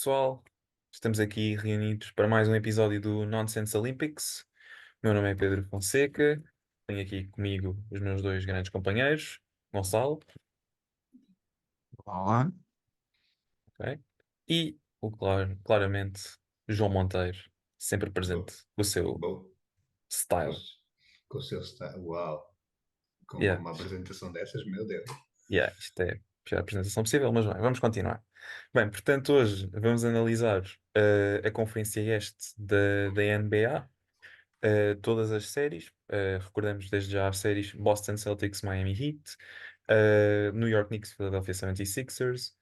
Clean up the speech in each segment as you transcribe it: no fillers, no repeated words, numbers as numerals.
pessoal? Estamos aqui reunidos para mais um episódio do Nonsense Olympics. Meu nome é Pedro Fonseca. Tenho aqui comigo os meus dois grandes companheiros, Gonçalo, Olá. ok? E claramente João Monteiro, sempre Bom, presente com o seu bom, com, style. os- com o seu style. Uau! Com Yeah, uma apresentação dessas, meu Deus. yeah, isto é a pior apresentação possível, mas bem, vamos continuar. Bem, portanto, hoje vamos analisar a Conferência Este da NBA. Todas as séries. Recordamos desde já as séries Boston Celtics, Miami Heat, New York Knicks, Philadelphia 76ers,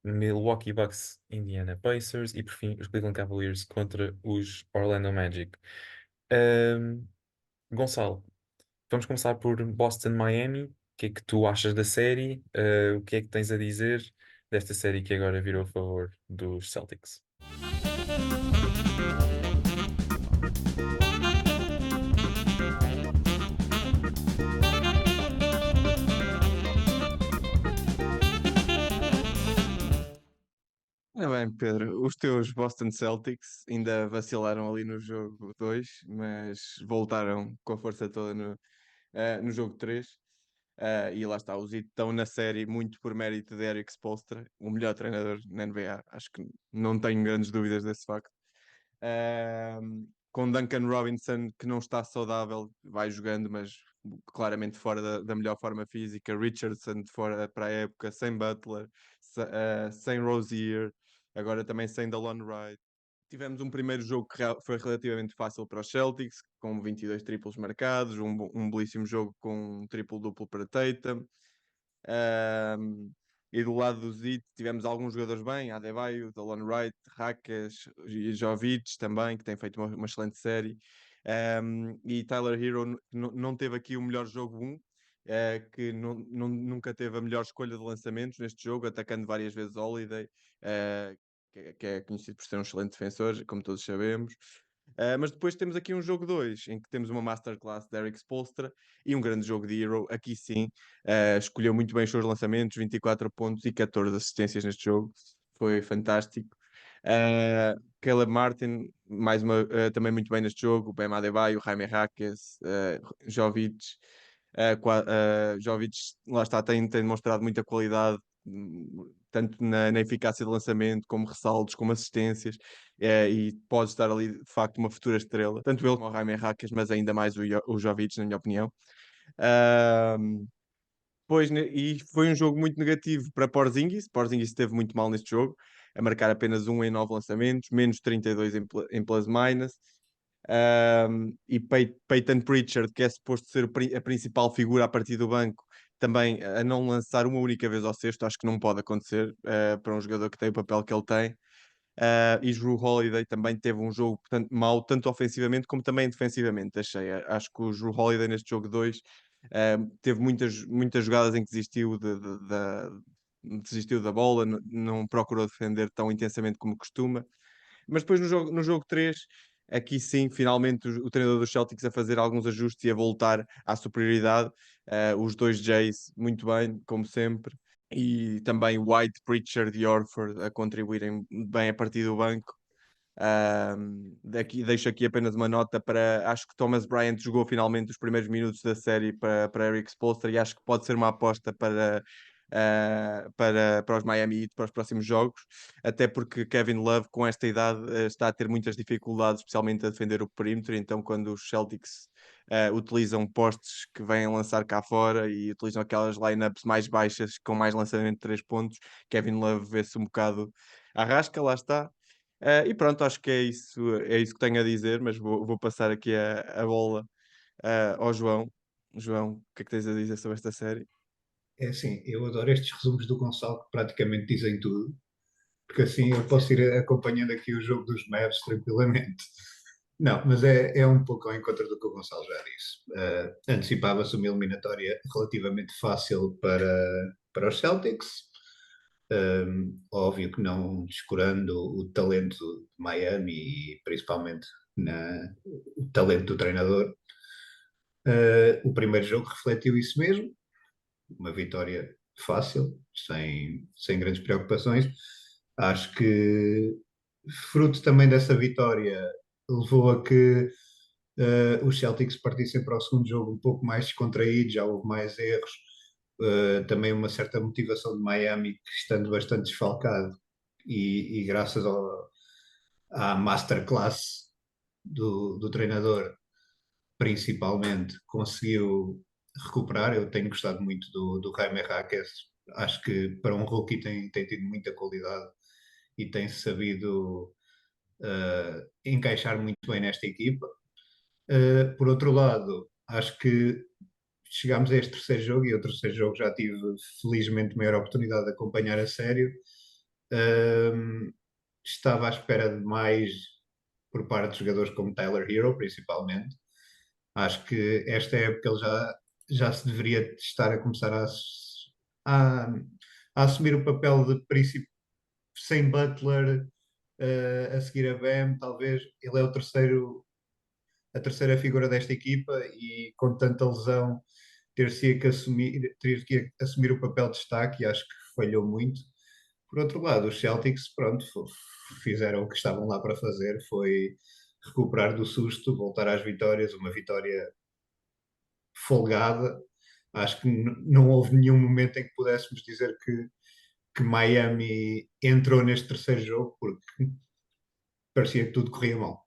Milwaukee Bucks, Indiana Pacers e por fim os Cleveland Cavaliers contra os Orlando Magic. Ahm, Gonçalo, vamos começar por Boston, Miami. O que é que tu achas da série? O que é que tens a dizer desta série que agora virou a favor dos Celtics? Ora bem, Pedro, os teus Boston Celtics ainda vacilaram ali no jogo 2, mas voltaram com a força toda no jogo 3. E lá está, os Heat estão na série muito por mérito de Eric Spoelstra, o melhor treinador na NBA. Acho que não tenho grandes dúvidas desse facto. Com Duncan Robinson, que não está saudável, vai jogando, mas claramente fora da melhor forma física. Richardson de fora para a época, sem Butler, sem Rozier, agora também sem Delon Wright. Tivemos um primeiro jogo que foi relativamente fácil para os Celtics, com 22 triplos marcados, um belíssimo jogo com um triplo-duplo para Tatum. Um, e do lado do Heat tivemos alguns jogadores bem, Adebayo, Delon Wright, Rakas e Jovic também, que tem feito uma excelente série. E Tyler Hero não teve aqui o melhor jogo 1, que nunca teve a melhor escolha de lançamentos neste jogo, atacando várias vezes Holiday, que é conhecido por ser um excelente defensor, como todos sabemos. Mas depois temos aqui um jogo 2, em que temos uma masterclass de Eric Spoelstra e um grande jogo de Hero, aqui sim, escolheu muito bem os seus lançamentos, 24 pontos e 14 assistências neste jogo. Foi fantástico. Caleb Martin, também muito bem neste jogo. Bam Adebayo, Jaime Jaquez, Jovic. Jovic, lá está, tem demonstrado muita qualidade, tanto na eficácia de lançamento, como ressaltos, como assistências. E pode estar ali, de facto, uma futura estrela. Tanto ele como o Jaime Jaquez, mas ainda mais o Jovic, na minha opinião. Ahm, e foi um jogo muito negativo para Porzingis. Porzingis esteve muito mal neste jogo, a marcar apenas 1 em 9 lançamentos, menos 32 em plus-minus. E Peyton Pritchard, que é suposto ser a principal figura a partir do banco, também a não lançar uma única vez ao cesto, acho que não pode acontecer para um jogador que tem o papel que ele tem. E Jrue Holiday também teve um jogo portanto, mau, tanto ofensivamente como também defensivamente. Acho que o Jrue Holiday neste jogo 2 teve muitas jogadas em que desistiu da bola, não procurou defender tão intensamente como costuma. Mas depois no jogo 3, aqui sim, finalmente o treinador dos Celtics a fazer alguns ajustes e a voltar à superioridade. Os dois Jays, muito bem, como sempre. E também White, Pritchard e Horford a contribuírem bem a partir do banco. Deixo aqui apenas uma nota para. Acho que Thomas Bryant jogou finalmente os primeiros minutos da série para Eric Spoelstra e acho que pode ser uma aposta para os Miami Heat para os próximos jogos, até porque Kevin Love, com esta idade, está a ter muitas dificuldades, especialmente a defender o perímetro. Então, quando os Celtics utilizam postes que vêm lançar cá fora e utilizam aquelas lineups mais baixas com mais lançamento de 3 pontos, Kevin Love vê-se um bocado à rasca, lá está. E pronto, acho que é isso que tenho a dizer, mas vou passar aqui a bola ao João. João, o que é que tens a dizer sobre esta série? É assim, eu adoro estes resumos do Gonçalo que praticamente dizem tudo, porque assim eu posso ir acompanhando aqui o jogo dos Mavs tranquilamente. Não, mas é um pouco ao encontro do que o Gonçalo já disse. Antecipava-se uma eliminatória relativamente fácil para os Celtics. Óbvio que não descurando o talento de Miami e principalmente o talento do treinador. O primeiro jogo refletiu isso mesmo, uma vitória fácil, sem grandes preocupações. Acho que fruto também dessa vitória levou a que os Celtics partissem para o segundo jogo um pouco mais descontraídos, já houve mais erros, também uma certa motivação de Miami, que estando bastante desfalcado e graças à masterclass do treinador, principalmente, conseguiu recuperar. Eu tenho gostado muito do Jaime Jaquez. Acho que para um rookie tem tido muita qualidade e tem sabido encaixar muito bem nesta equipa. Por outro lado, acho que chegámos a este terceiro jogo e o terceiro jogo já tive felizmente maior oportunidade de acompanhar a sério. Uh, Estava à espera de mais por parte de jogadores como Tyler Hero, principalmente. Acho que esta época ele já se deveria estar a começar a, a assumir o papel de príncipe sem Butler, a seguir a Bam, talvez. Ele é a terceira figura desta equipa e com tanta lesão ter que assumir o papel de destaque e acho que falhou muito. Por outro lado, os Celtics, pronto, fizeram o que estavam lá para fazer, foi recuperar do susto, voltar às vitórias, uma vitória folgada. Acho que não houve nenhum momento em que pudéssemos dizer que Miami entrou neste terceiro jogo, porque parecia que tudo corria mal.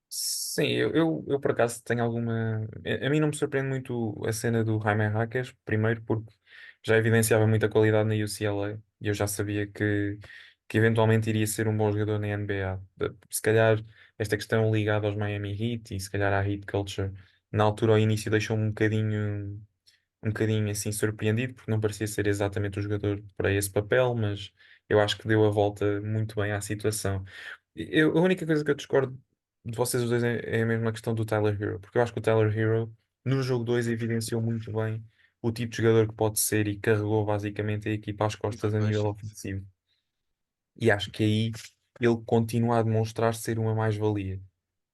Sim, eu por acaso tenho alguma. A mim não me surpreende muito a cena do Jaime Jaquez, primeiro porque já evidenciava muita qualidade na UCLA e eu já sabia que eventualmente iria ser um bom jogador na NBA. Se calhar esta questão ligada aos Miami Heat e se calhar à Heat Culture, na altura ao início deixou-me um bocadinho assim surpreendido porque não parecia ser exatamente o jogador para esse papel, mas eu acho que deu a volta muito bem à situação. A única coisa que eu discordo de vocês os dois é a mesma questão do Tyler Hero, porque eu acho que o Tyler Hero no jogo 2 evidenciou muito bem o tipo de jogador que pode ser e carregou basicamente a equipa às Nas costas a nível costas. ofensivo. E acho que aí ele continua a demonstrar ser uma mais-valia.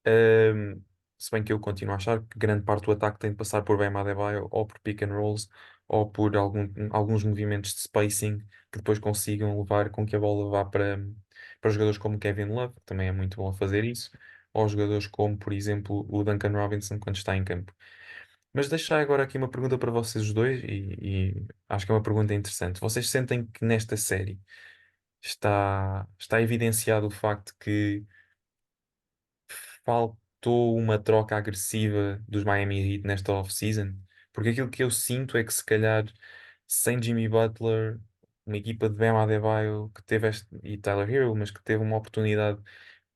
Um, Se bem que eu continuo a achar que grande parte do ataque tem de passar por Bam Adebayo ou por pick and rolls ou por alguns movimentos de spacing que depois consigam levar com que a bola vá para jogadores como Kevin Love, que também é muito bom a fazer isso, ou jogadores como, por exemplo, o Duncan Robinson quando está em campo. Mas deixar agora aqui uma pergunta para vocês os dois e acho que é uma pergunta interessante. Vocês sentem que nesta série está evidenciado o facto que faltou uma troca agressiva dos Miami Heat nesta off-season? Porque aquilo que eu sinto é que se calhar sem Jimmy Butler, uma equipa de Bam Adebayo que teve e Tyler Hero, mas que teve uma oportunidade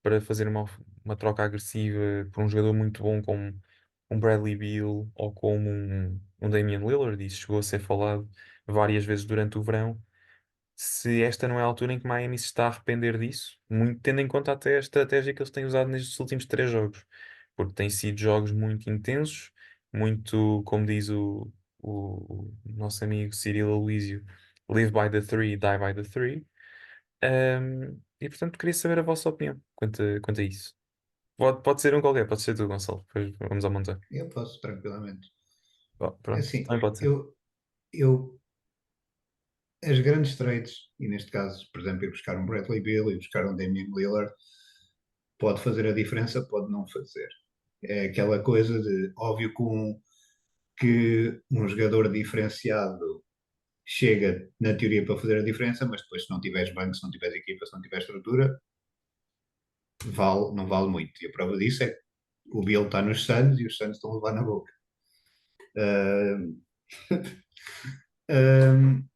para fazer uma troca agressiva por um jogador muito bom como um Bradley Beal ou como um Damian Lillard, isso chegou a ser falado várias vezes durante o verão, se esta não é a altura em que Miami se está a arrepender disso, muito tendo em conta até a estratégia que eles têm usado nestes últimos três jogos, porque têm sido jogos muito intensos, muito, como diz o nosso amigo Cyril Aloysio, live by the three, die by the three. E portanto queria saber a vossa opinião quanto a isso. Pode ser um qualquer, pode ser tu, Gonçalo. Depois vamos ao montar. Eu posso tranquilamente. Pronto, Assim, também pode ser. eu as grandes trades, e neste caso, por exemplo, ir buscar um Bradley Beal e buscar um Damian Lillard, pode fazer a diferença, pode não fazer. É aquela coisa de, óbvio que um jogador diferenciado chega, na teoria, para fazer a diferença, mas depois se não tiveres banco, se não tiveres equipa, se não tiveres estrutura, não vale muito. E a prova disso é que o Beal está nos Suns e os Suns estão a levar na boca. Uh, um,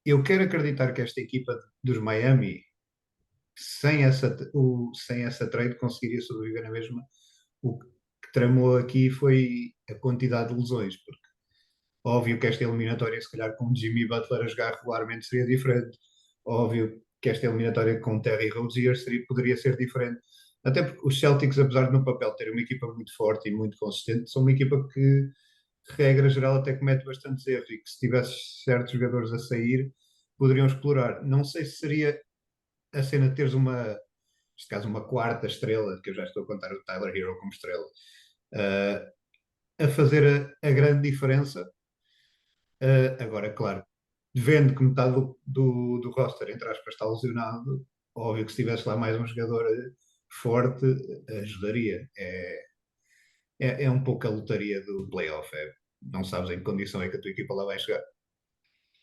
eu quero acreditar que esta equipa dos Miami, sem essa trade, conseguiria sobreviver na mesma. O que tramou aqui foi a quantidade de lesões, porque óbvio que esta eliminatória, se calhar com Jimmy Butler a jogar regularmente, seria diferente. Óbvio que esta eliminatória com Terry Rozier poderia ser diferente. Até porque os Celtics, apesar de no papel ter uma equipa muito forte e muito consistente, são uma equipa que, regra geral, até comete bastantes erros e que se tivesse certos jogadores a sair, poderiam explorar. Não sei se seria a cena de teres neste caso, uma quarta estrela, que eu já estou a contar o Tyler Hero como estrela, a fazer a grande diferença. Agora, claro, vendo que metade do roster, entre aspas, está lesionado, óbvio que se tivesse lá mais um jogador forte, ajudaria. É um pouco a lotaria do playoff. Não sabes em que condição é que a tua equipa lá vai chegar.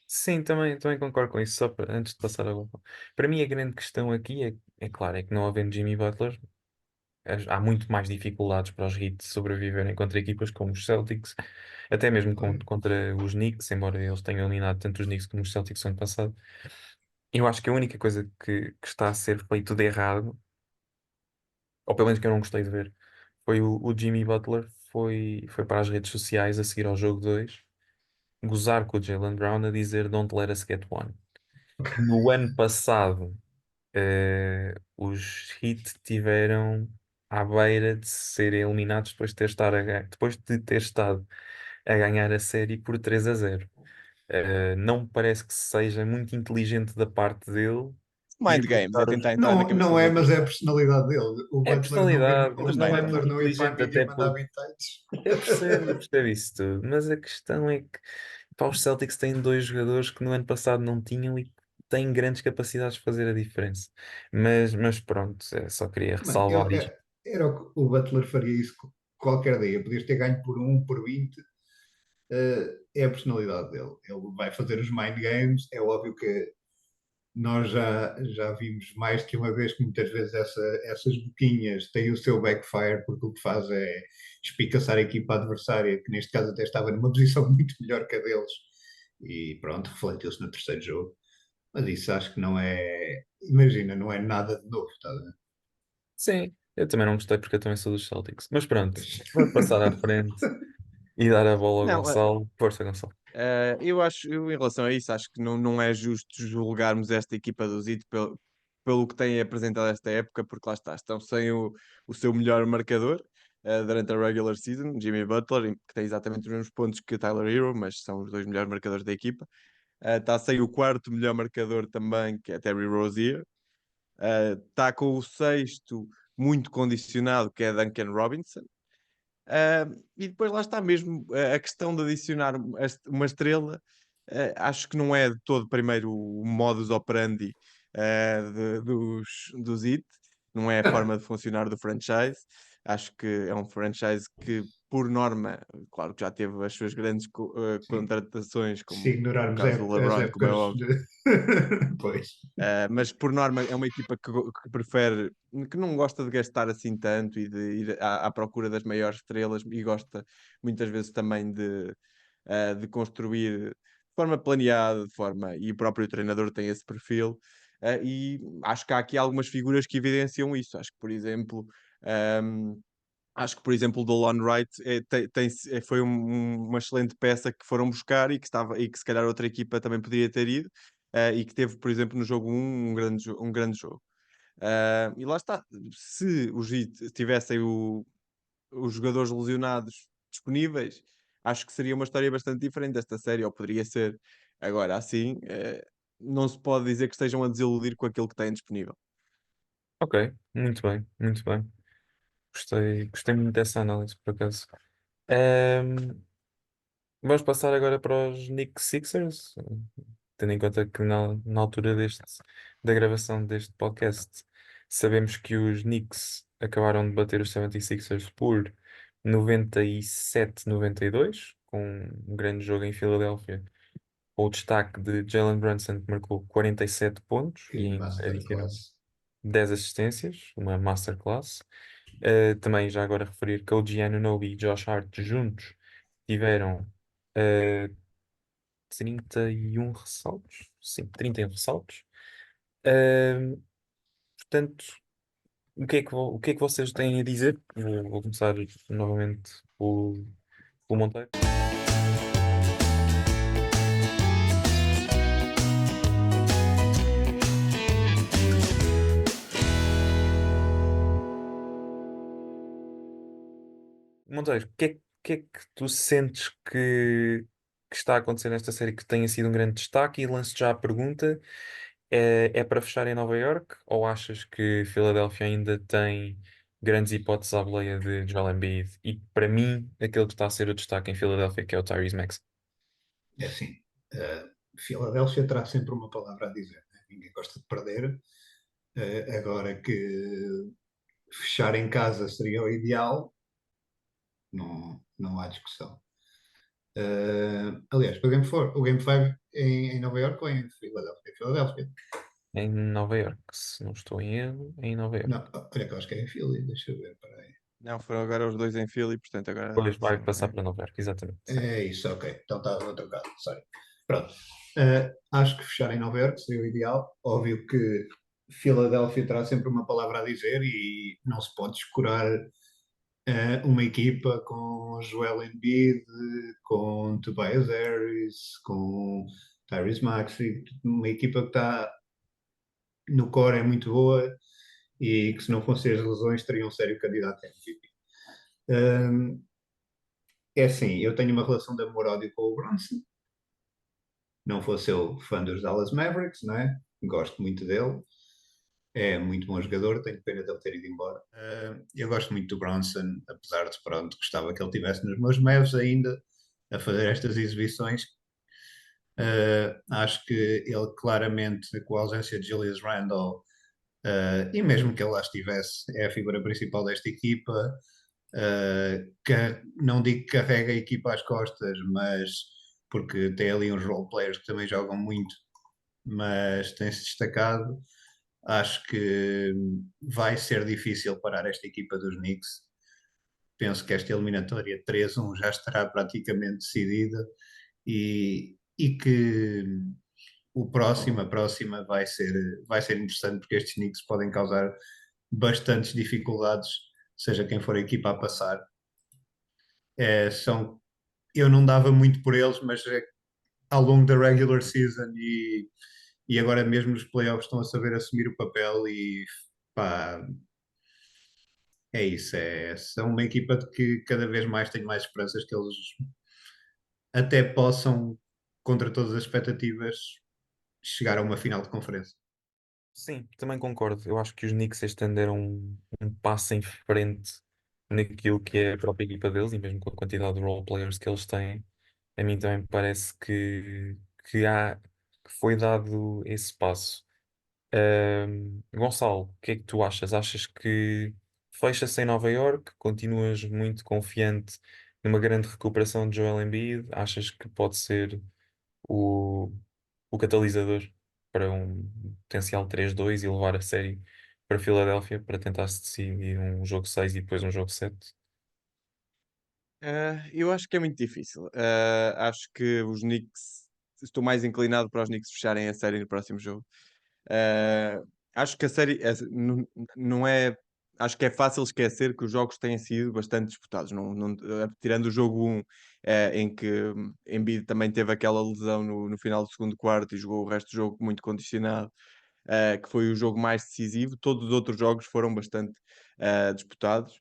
Sim, também concordo com isso. Só antes de passar a bola. Para mim, a grande questão aqui é claro, é que não havendo Jimmy Butler, há muito mais dificuldades para os Heat sobreviverem contra equipas como os Celtics, até mesmo Claro. contra os Knicks, embora eles tenham eliminado tanto os Knicks como os Celtics no ano passado. Eu acho que a única coisa que está a ser feito de errado, ou pelo menos que eu não gostei de ver, foi o Jimmy Butler foi para as redes sociais a seguir ao jogo 2 gozar com o Jaylen Brown a dizer Don't let us get one. No ano passado, os Heat tiveram à beira de serem eliminados depois de ter estado a ganhar a série por 3-0. Não me parece que seja muito inteligente da parte dele Mind ir games, é buscar tentar entrar na cabeça Não dos é, outros. mas é a personalidade dele. É personalidade, mas O não é Também, Butler muito não ir para a inteligente, mídia até mandar porque bitites. eu percebo isso tudo, mas a questão é que pá, os Celtics têm dois jogadores que no ano passado não tinham e que têm grandes capacidades de fazer a diferença. Mas pronto, só queria Mano, ressalvar isto. era o que o Butler faria isso qualquer dia. Podias ter ganho por 20. É a personalidade dele. Ele vai fazer os mind games. É óbvio que nós já vimos mais que uma vez que muitas vezes essas boquinhas têm o seu backfire, porque o que faz é espicaçar a equipa adversária, que neste caso até estava numa posição muito melhor que a deles. E pronto, refletiu-se no terceiro jogo. Mas isso acho que não é. Imagina, não é nada de novo, tá a ver? Sim, eu também não gostei porque eu também sou dos Celtics. Mas pronto, vamos passar à frente e dar a bola ao não, Gonçalo. Força, Gonçalo. eu em relação a isso, acho que não é justo julgarmos esta equipa do Zito pelo que têm apresentado esta época, porque lá está, estão sem o seu melhor marcador durante a regular season, Jimmy Butler, que tem exatamente os mesmos pontos que Tyler Hero, mas são os dois melhores marcadores da equipa. Está sem o quarto melhor marcador também, que é Terry Rozier. Está com o sexto muito condicionado, que é Duncan Robinson. E depois lá está mesmo a questão de adicionar uma estrela. Acho que não é de todo primeiro o modus operandi dos IT, não é a forma de funcionar do franchise. Acho que é um franchise que, por norma, claro que já teve as suas grandes Sim. contratações, Se como o ignorarmos caso do as LeBron, como é épocas óbvio. de. Pois. Mas por norma é uma equipa que prefere, que não gosta de gastar assim tanto e de ir à procura das maiores estrelas e gosta muitas vezes também de construir de forma planeada, e o próprio treinador tem esse perfil. E acho que há aqui algumas figuras que evidenciam isso. Acho que, por exemplo, o Delon Wright foi uma excelente peça que foram buscar e que se calhar outra equipa também poderia ter ido, e que teve, por exemplo, no jogo um grande jogo. E lá está, se os Heat tivessem os jogadores lesionados disponíveis, acho que seria uma história bastante diferente desta série, ou poderia ser. Agora, assim, não se pode dizer que estejam a desiludir com aquilo que têm disponível. Ok, muito bem, muito bem. Gostei muito dessa análise, por acaso. Ahm, Vamos passar agora para os Knicks Sixers, tendo em conta que na altura da gravação deste podcast sabemos que os Knicks acabaram de bater os 76ers por 97-92, com um grande jogo em Filadélfia, com o destaque de Jalen Brunson, que marcou 47 pontos Que e ainda adicionou masterclass. 10 assistências, uma masterclass. Também já agora referir que o Anunoby e Josh Hart juntos tiveram uh, 31 ressaltos. Sim, 31 ressaltos. Uh, Portanto, o que é que vocês têm a dizer? Vou começar novamente o Monteiro. Monteiro, o que é que tu sentes que está a acontecer nesta série que tenha sido um grande destaque? E lanço já a pergunta: é para fechar em Nova York ou achas que Filadélfia ainda tem grandes hipóteses à boleia de Joel Embiid? E para mim, aquele que está a ser o destaque em Filadélfia, que é o Tyrese Maxey. É assim. eh, Filadélfia terá sempre uma palavra a dizer, né? Ninguém gosta de perder. Agora que fechar em casa seria o ideal, não há discussão. Aliás, o Game 5 em Nova York ou em Filadélfia? Filadélfia. Em Nova York, se não estou em erro, é em Nova York. Não, olha que eu acho que é em Philly, deixa eu ver, peraí. Não, foram agora os dois em Philly, portanto agora Depois vai sim. passar para Nova York, exatamente. Sim. É isso, ok. Então estava trocado, sorry. Pronto. Acho que fechar em Nova York seria o ideal. Óbvio que Filadélfia terá sempre uma palavra a dizer e não se pode descurar uma equipa com Joel Embiid, com Tobias Harris, com Tyrese Maxey, uma equipa que está no core é muito boa e que se não fossem as lesões teria um sério candidato a MVP. É assim, eu tenho uma relação de amor-ódio com o Bronson. Não fosse eu fã dos Dallas Mavericks, não é? Gosto muito dele. É muito bom jogador, tenho pena dele ter ido embora. Eu gosto muito do Bronson, apesar de, pronto, gostava que ele estivesse nos meus Mavs ainda a fazer estas exibições. Acho que ele claramente, com a ausência de Julius Randle, e mesmo que ele lá estivesse, é a figura principal desta equipa. Que não digo que carrega a equipa às costas, mas porque tem ali uns role players que também jogam muito, mas tem-se destacado. Acho que vai ser difícil parar esta equipa dos Knicks. Penso que esta eliminatória 3-1 já estará praticamente decidida e que a próxima vai ser interessante porque estes Knicks podem causar bastantes dificuldades, seja quem for a equipa a passar. Eu não dava muito por eles, mas ao longo da regular season e agora mesmo nos playoffs estão a saber assumir o papel e pá, é isso. São uma equipa de que cada vez mais tenho mais esperanças que eles até possam, contra todas as expectativas, chegar a uma final de conferência. Sim, também concordo. Eu acho que os Knicks estenderam um passo em frente naquilo que é a própria equipa deles e mesmo com a quantidade de role players que eles têm, a mim também me parece que há, que foi dado esse passo. Gonçalo, o que é que tu achas? Achas que fecha-se em Nova York? Continuas muito confiante numa grande recuperação de Joel Embiid? Achas que pode ser o, o catalisador para um potencial 3-2 e levar a série para Filadélfia para tentar se decidir um jogo 6 e depois um jogo 7? Eu acho que é muito difícil. Acho que os Knicks, estou mais inclinado para os Knicks fecharem a série no próximo jogo. Uh, Acho que a série não é. Acho que é fácil esquecer que os jogos têm sido bastante disputados. Tirando o jogo 1, em que Embiid também teve aquela lesão no final do segundo quarto e jogou o resto do jogo muito condicionado, que foi o jogo mais decisivo. Todos os outros jogos foram bastante disputados.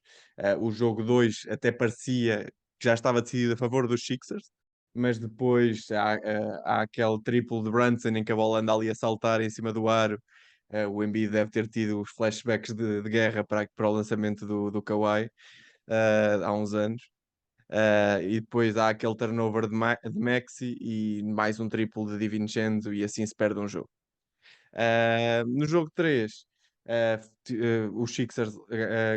O jogo 2 até parecia que já estava decidido a favor dos Sixers, mas depois há aquele triplo de Brunson em que a bola anda ali a saltar em cima do aro. O Embiid deve ter tido os flashbacks de guerra para o lançamento do Kawhi há uns anos. E depois há aquele turnover de Maxi e mais um triplo de DiVincenzo e assim se perde um jogo. No jogo 3, os Sixers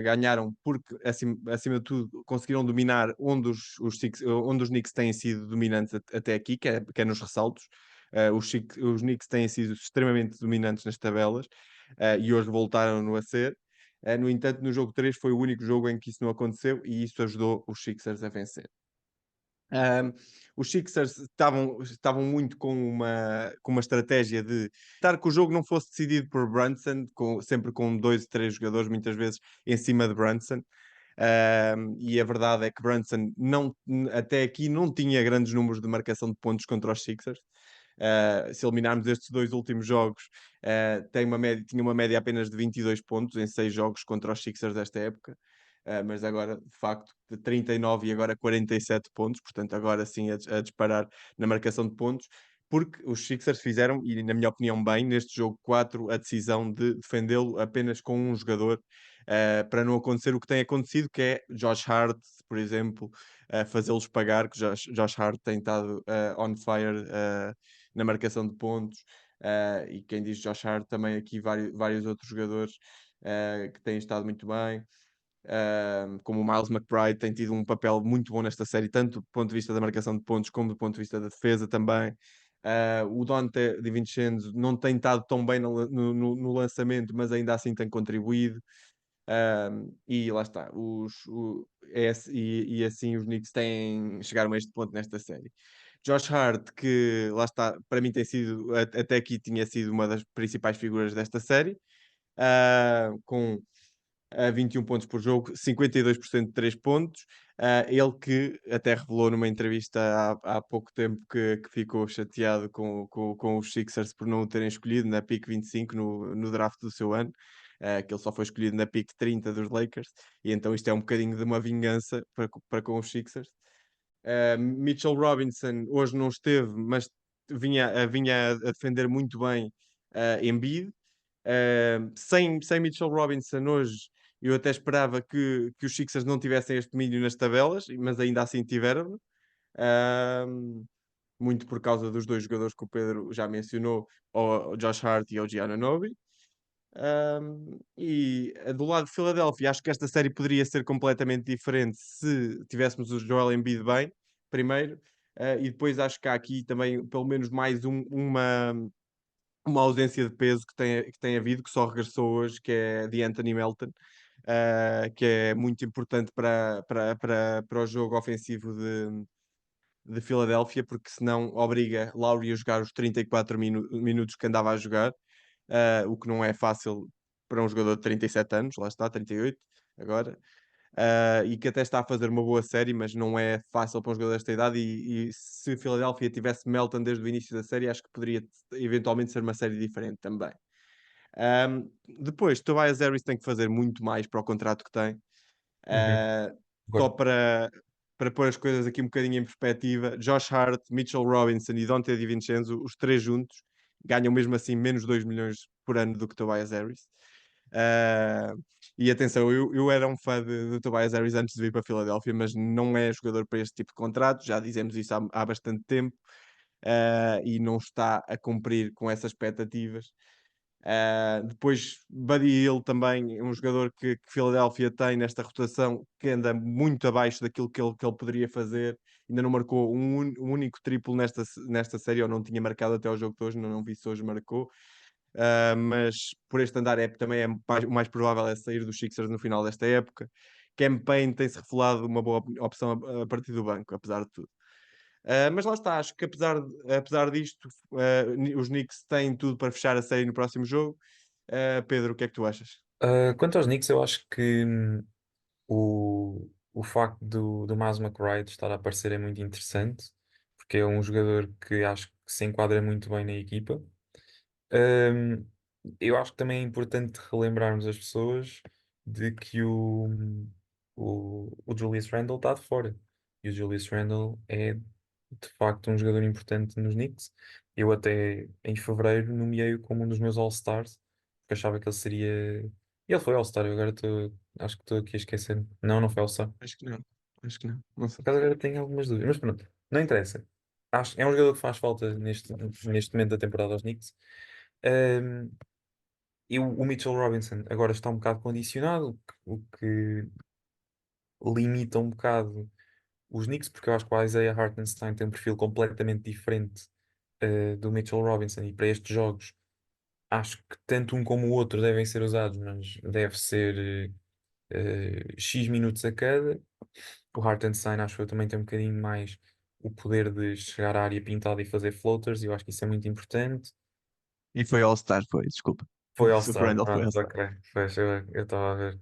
ganharam porque, acima de tudo, conseguiram dominar onde os Knicks têm sido dominantes até aqui, que é nos ressaltos. Os Knicks têm sido extremamente dominantes nas tabelas e hoje voltaram a ser. No entanto, no jogo 3 foi o único jogo em que isso não aconteceu e isso ajudou os Sixers a vencer. Um, os Sixers estavam muito com uma estratégia de estar que o jogo não fosse decidido por Brunson, sempre com 2 ou 3 jogadores, muitas vezes em cima de Brunson. E a verdade é que Brunson até aqui não tinha grandes números de marcação de pontos contra os Sixers. Se eliminarmos estes 2 últimos jogos, tinha uma média apenas de 22 pontos em 6 jogos contra os Sixers desta época. Mas agora, de facto, de 39 e agora 47 pontos, portanto, agora sim a disparar na marcação de pontos, porque os Sixers fizeram, e na minha opinião, bem, neste jogo 4, a decisão de defendê-lo apenas com um jogador, para não acontecer o que tem acontecido, que é Josh Hart, por exemplo, fazê-los pagar, que Josh Hart tem estado on fire na marcação de pontos. E quem diz Josh Hart, também aqui vários outros jogadores que têm estado muito bem. Como o Miles McBride tem tido um papel muito bom nesta série, tanto do ponto de vista da marcação de pontos como do ponto de vista da defesa também. O Dante DiVincenzo não tem estado tão bem no lançamento, mas ainda assim tem contribuído. E lá está, e assim os Knicks chegaram a este ponto nesta série. Josh Hart, que lá está, para mim tem sido, até aqui tinha sido uma das principais figuras desta série, com 21 pontos por jogo, 52% de 3 pontos. Ele que até revelou numa entrevista há pouco tempo que ficou chateado com os Sixers por não o terem escolhido na pick 25 no draft do seu ano. Que ele só foi escolhido na pick 30 dos Lakers, e então isto é um bocadinho de uma vingança para com os Sixers. Mitchell Robinson hoje não esteve, mas vinha a defender muito bem Embiid. Sem Mitchell Robinson hoje, eu até esperava que os Sixers não tivessem este domínio nas tabelas, mas ainda assim tiveram. Muito por causa dos dois jogadores que o Pedro já mencionou, o Josh Hart e o Giannonobi. Do lado de Filadélfia, acho que esta série poderia ser completamente diferente se tivéssemos o Joel Embiid bem, primeiro, e depois acho que há aqui também pelo menos mais uma ausência de peso que tem havido, que só regressou hoje, que é de Anthony Melton, que é muito importante para o jogo ofensivo de Filadélfia, porque senão obriga Lowry a jogar os 34 minutos que andava a jogar, o que não é fácil para um jogador de 37 anos, lá está, 38 agora, e que até está a fazer uma boa série, mas não é fácil para um jogador desta idade. E se Filadélfia tivesse Melton desde o início da série, acho que poderia eventualmente ser uma série diferente também. Depois, Tobias Harris tem que fazer muito mais para o contrato que tem. Uhum. Só Agora, para pôr as coisas aqui um bocadinho em perspectiva, Josh Hart, Mitchell Robinson e Dante DiVincenzo, os três juntos, ganham mesmo assim menos 2 milhões por ano do que Tobias Harris. E atenção, eu era um fã de Tobias Harris antes de vir para a Filadélfia, mas não é jogador para este tipo de contrato, já dizemos isso há bastante tempo, e não está a cumprir com essas expectativas. Depois, Buddy Hield também é um jogador que Filadélfia tem nesta rotação, que anda muito abaixo daquilo que ele poderia fazer. Ainda não marcou um único triplo nesta série, ou não tinha marcado até ao jogo de hoje, não vi se hoje marcou. Mas por este andar também o mais provável é sair dos Sixers no final desta época. Cam Payne tem-se revelado uma boa opção a partir do banco, apesar de tudo. Mas lá está, acho que apesar disto, os Knicks têm tudo para fechar a série no próximo jogo. Pedro, o que é que tu achas? quanto aos Knicks, eu acho que o facto do Miles McBride estar a aparecer é muito interessante, porque é um jogador que acho que se enquadra muito bem na equipa. Hum, eu acho que também é importante relembrarmos as pessoas de que o Julius Randle está de fora. E o Julius Randle é de facto um jogador importante nos Knicks. Eu até em fevereiro nomeei-o como um dos meus All-Stars, porque achava que ele seria. E ele foi All-Star, eu agora acho que estou aqui a esquecer. Não, não foi All-Star. Acho que não. Acho que não. Não Por sei. acaso agora tenho algumas dúvidas, mas pronto, não interessa. É um jogador que faz falta neste momento da temporada aos Knicks. Hum, e o Mitchell Robinson agora está um bocado condicionado, o que limita um bocado os Knicks, porque eu acho que o Isaiah Hartenstein tem um perfil completamente diferente do Mitchell Robinson, e para estes jogos acho que tanto um como o outro devem ser usados, mas deve ser X minutos a cada. O Hartenstein acho que eu também tem um bocadinho mais o poder de chegar à área pintada e fazer floaters, e eu acho que isso é muito importante. E foi All-Star, foi, desculpa. Foi O All-Star, Randall foi pronto, All-Star. ok. Pois, eu estava a ver.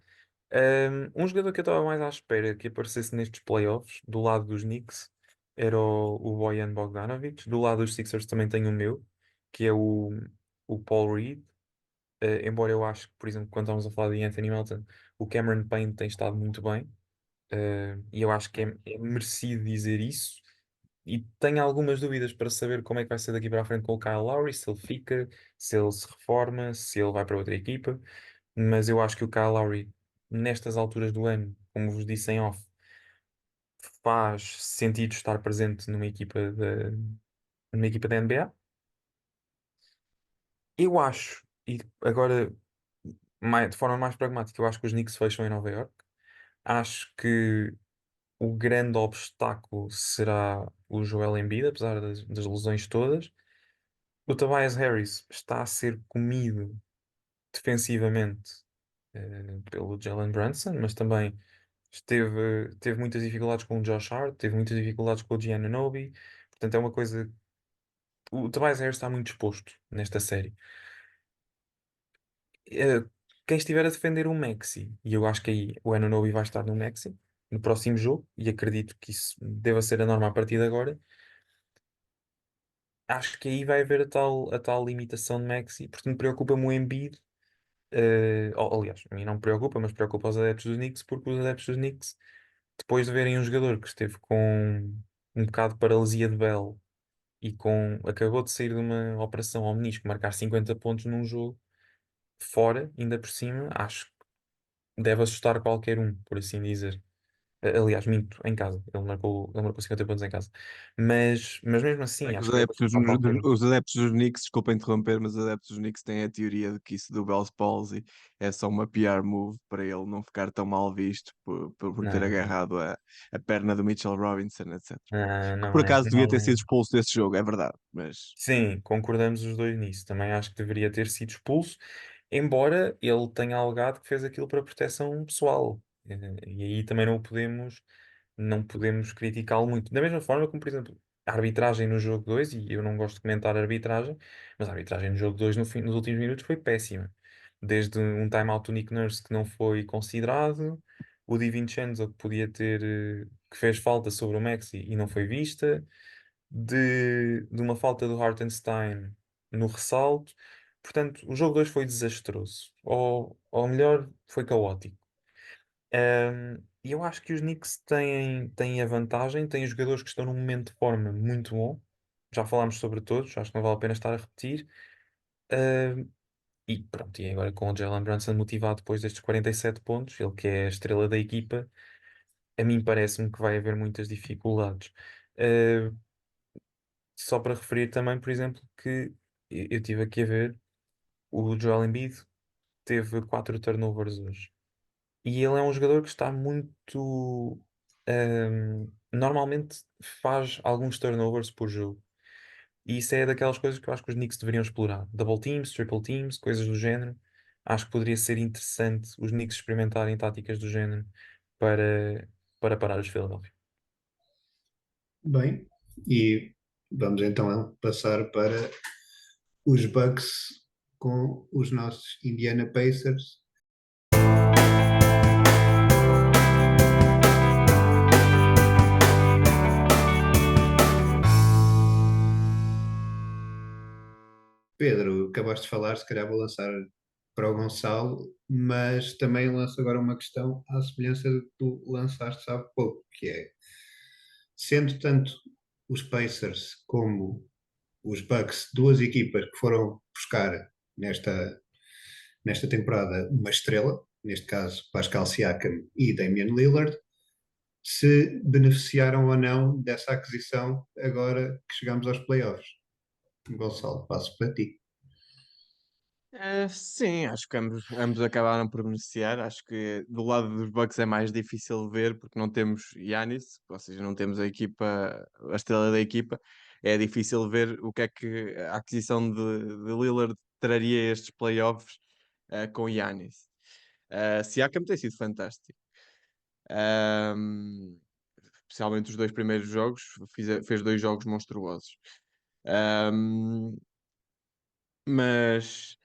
Um jogador que eu estava mais à espera que aparecesse nestes playoffs, do lado dos Knicks, era o Bojan Bogdanovic. Do lado dos Sixers também tenho o meu, que é o Paul Reed. Embora eu acho que, por exemplo, quando estamos a falar de Anthony Melton, o Cameron Payne tem estado muito bem. E eu acho que é merecido dizer isso. E tenho algumas dúvidas para saber como é que vai ser daqui para a frente com o Kyle Lowry, se ele fica, se ele se reforma, se ele vai para outra equipa. Mas eu acho que o Kyle Lowry, nestas alturas do ano, como vos disse em off, faz sentido estar presente numa equipa da NBA. Eu acho, e agora de forma mais pragmática, eu acho que os Knicks fecham em Nova York. Acho que o grande obstáculo será o Joel Embiid, apesar das lesões todas. O Tobias Harris está a ser comido defensivamente pelo Jalen Brunson, mas também teve muitas dificuldades com o Josh Hart, teve muitas dificuldades com o Giannonobi. Portanto, é uma coisa. O Tobias Harris está muito exposto nesta série. Eh, Quem estiver a defender o Maxi, e eu acho que aí o Anunoby vai estar no Maxi, no próximo jogo, e acredito que isso deva ser a norma a partir de agora. Acho que aí vai haver a tal limitação de Maxi, portanto preocupa-me o Embiid. Aliás, a mim não me preocupa, mas preocupa os adeptos dos Knicks, porque os adeptos dos Knicks, depois de verem um jogador que esteve com um bocado de paralisia de Bell e acabou de sair de uma operação ao menisco, marcar 50 pontos num jogo, fora, ainda por cima, acho que deve assustar qualquer um, por assim dizer. Aliás, minto, em casa. Ele marcou 50 pontos em casa. Mas mesmo É assim, que acho que deve assustar qualquer um. os adeptos dos Knicks, desculpa interromper, mas os adeptos dos Knicks têm a teoria de que isso do Bell's Palsy é só uma PR move para ele não ficar tão mal visto por ter Não, agarrado a perna do Mitchell Robinson, etc. não, Que por não é. acaso devia Não ter sido é. expulso desse jogo, é verdade, mas Sim, concordamos os dois nisso. Também acho que deveria ter sido expulso, embora ele tenha alegado que fez aquilo para proteção pessoal. E aí também não podemos criticá-lo muito. Da mesma forma como, por exemplo, a arbitragem no jogo 2 e eu não gosto de comentar a arbitragem, mas a arbitragem no jogo 2 nos últimos minutos foi péssima. Desde um time-out do Nick Nurse que não foi considerado, o Di Vincenzo que podia ter, que fez falta sobre o Maxi e não foi vista, de uma falta do Hartenstein no ressalto. Portanto, o jogo 2 foi desastroso. Ou melhor, foi caótico. E eu acho que os Knicks têm a vantagem, têm jogadores que estão num momento de forma muito bom. Já falámos sobre todos, acho que não vale a pena estar a repetir. Ahm, e pronto, e agora com o Jalen Brunson motivado depois destes 47 pontos, ele que é a estrela da equipa, a mim parece-me que vai haver muitas dificuldades. Ah, Só para referir também, por exemplo, que eu tive aqui a ver, o Joel Embiid teve 4 turnovers hoje. E ele é um jogador que está muito. Normalmente faz alguns turnovers por jogo. E isso é daquelas coisas que eu acho que os Knicks deveriam explorar. Double teams, triple teams, coisas do género. Acho que poderia ser interessante os Knicks experimentarem táticas do género para, para parar os Philadelphia. Bem, e vamos então passar para os Bucks com os nossos Indiana Pacers. Pedro, acabaste de falar, se calhar vou lançar para o Gonçalo, mas também lanço agora uma questão à semelhança do que tu lançaste há pouco, que é, sendo tanto os Pacers como os Bucks, duas equipas que foram buscar nesta temporada uma estrela, neste caso Pascal Siakam e Damian Lillard, se beneficiaram ou não dessa aquisição agora que chegamos aos playoffs. Gonçalo, passo para ti. sim, acho que ambos acabaram por beneficiar. Acho que do lado dos Bucks é mais difícil de ver porque não temos Giannis, ou seja, não temos a equipa, a estrela da equipa. É difícil ver o que é que a aquisição de Lillard traria a estes playoffs com Giannis. Siakam tem sido fantástico. Ahm, Especialmente os dois primeiros jogos, fez dois jogos monstruosos. Ahm, mas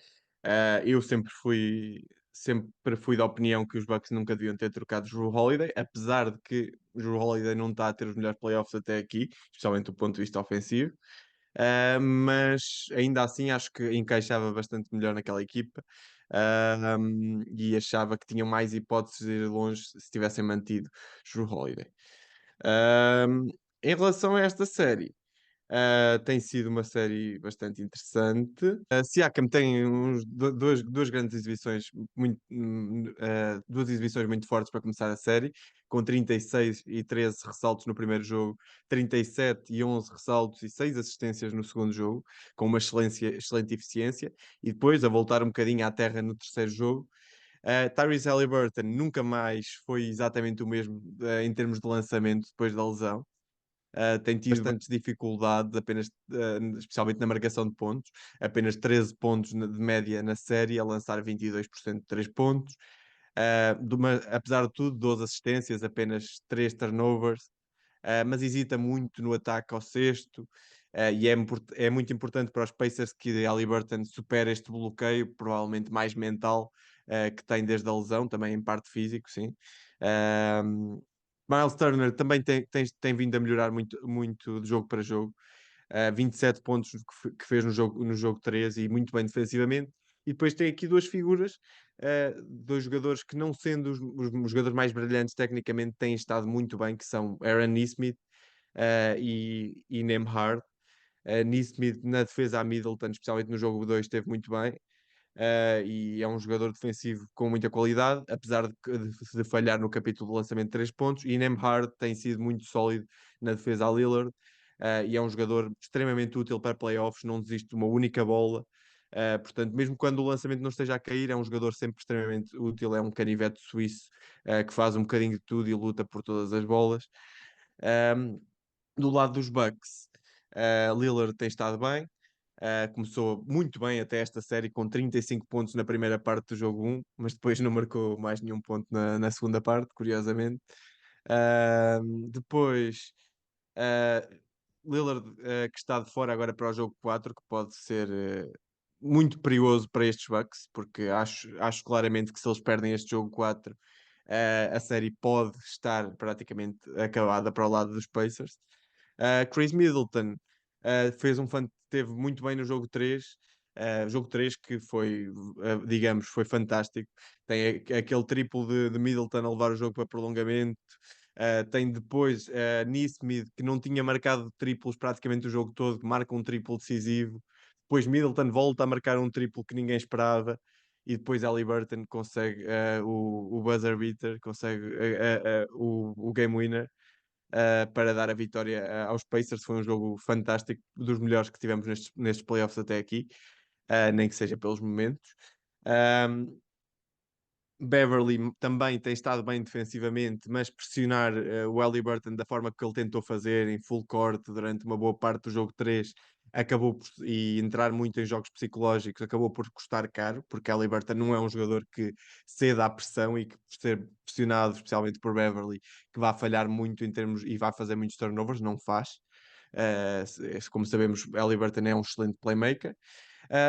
eu sempre fui da opinião que os Bucks nunca deviam ter trocado Jrue Holiday, apesar de que Jrue Holiday não está a ter os melhores playoffs até aqui, especialmente do ponto de vista ofensivo. Mas ainda assim acho que encaixava bastante melhor naquela equipa. E achava que tinham mais hipóteses de ir longe se tivessem mantido Jrue Holiday. Um, Em relação a esta série, tem sido uma série bastante interessante. Siakam tem duas grandes exibições duas exibições muito fortes para começar a série. com 36 e 13 ressaltos no primeiro jogo, 37 e 11 ressaltos e 6 assistências no segundo jogo, com uma excelente eficiência, e depois a voltar um bocadinho à terra no terceiro jogo. Tyrese Haliburton nunca mais foi exatamente o mesmo em termos de lançamento depois da lesão. Tem tido bastantes dificuldades, especialmente na marcação de pontos, apenas 13 pontos de média na série, a lançar 22% de 3 pontos. Apesar de tudo, 12 assistências, apenas 3 turnovers, mas hesita muito no ataque ao sexto. E é muito importante para os Pacers que Haliburton supere este bloqueio, provavelmente mais mental, que tem desde a lesão, também em parte físico, sim. Miles Turner também tem vindo a melhorar muito, muito de jogo para jogo. 27 pontos que fez no jogo 3 e muito bem defensivamente. E depois tem aqui duas figuras, dois jogadores que, não sendo os jogadores mais brilhantes tecnicamente, têm estado muito bem, que são Aaron Nesmith e Nembhard. Nesmith na defesa a Middleton, especialmente no jogo 2, esteve muito bem. E é um jogador defensivo com muita qualidade, apesar de falhar no capítulo de lançamento de 3 pontos. E Nembhard tem sido muito sólido na defesa a Lillard, e é um jogador extremamente útil para playoffs, não desiste de uma única bola. Portanto, mesmo quando o lançamento não esteja a cair, é um jogador sempre extremamente útil. É um canivete suíço que faz um bocadinho de tudo e luta por todas as bolas. Do lado dos Bucks, Lillard tem estado bem. Começou muito bem até esta série com 35 pontos na primeira parte do jogo 1, mas depois não marcou mais nenhum ponto na segunda parte, curiosamente. Depois, uh, Lillard, que está de fora agora para o jogo 4, que pode ser muito perigoso para estes Bucks, porque acho claramente que se eles perdem este jogo 4, a série pode estar praticamente acabada para o lado dos Pacers. Chris Middleton teve muito bem no jogo 3. Jogo 3 que foi, digamos, foi fantástico. Tem aquele triplo de Middleton a levar o jogo para prolongamento. Tem depois Nesmith, que não tinha marcado triplos praticamente o jogo todo, que marca um triplo decisivo. Depois Middleton volta a marcar um triplo que ninguém esperava. E depois Haliburton consegue o buzzer beater, consegue o game winner para dar a vitória aos Pacers. Foi um jogo fantástico, dos melhores que tivemos nestes playoffs até aqui, nem que seja pelos momentos. Beverly também tem estado bem defensivamente, mas pressionar o Haliburton da forma que ele tentou fazer em full court durante uma boa parte do jogo 3 e entrar muito em jogos psicológicos acabou por custar caro, porque Haliburton não é um jogador que ceda à pressão e que, por ser pressionado, especialmente por Beverly, que vai falhar muito em termos e vai fazer muitos turnovers, não faz. Como sabemos, Haliburton é um excelente playmaker.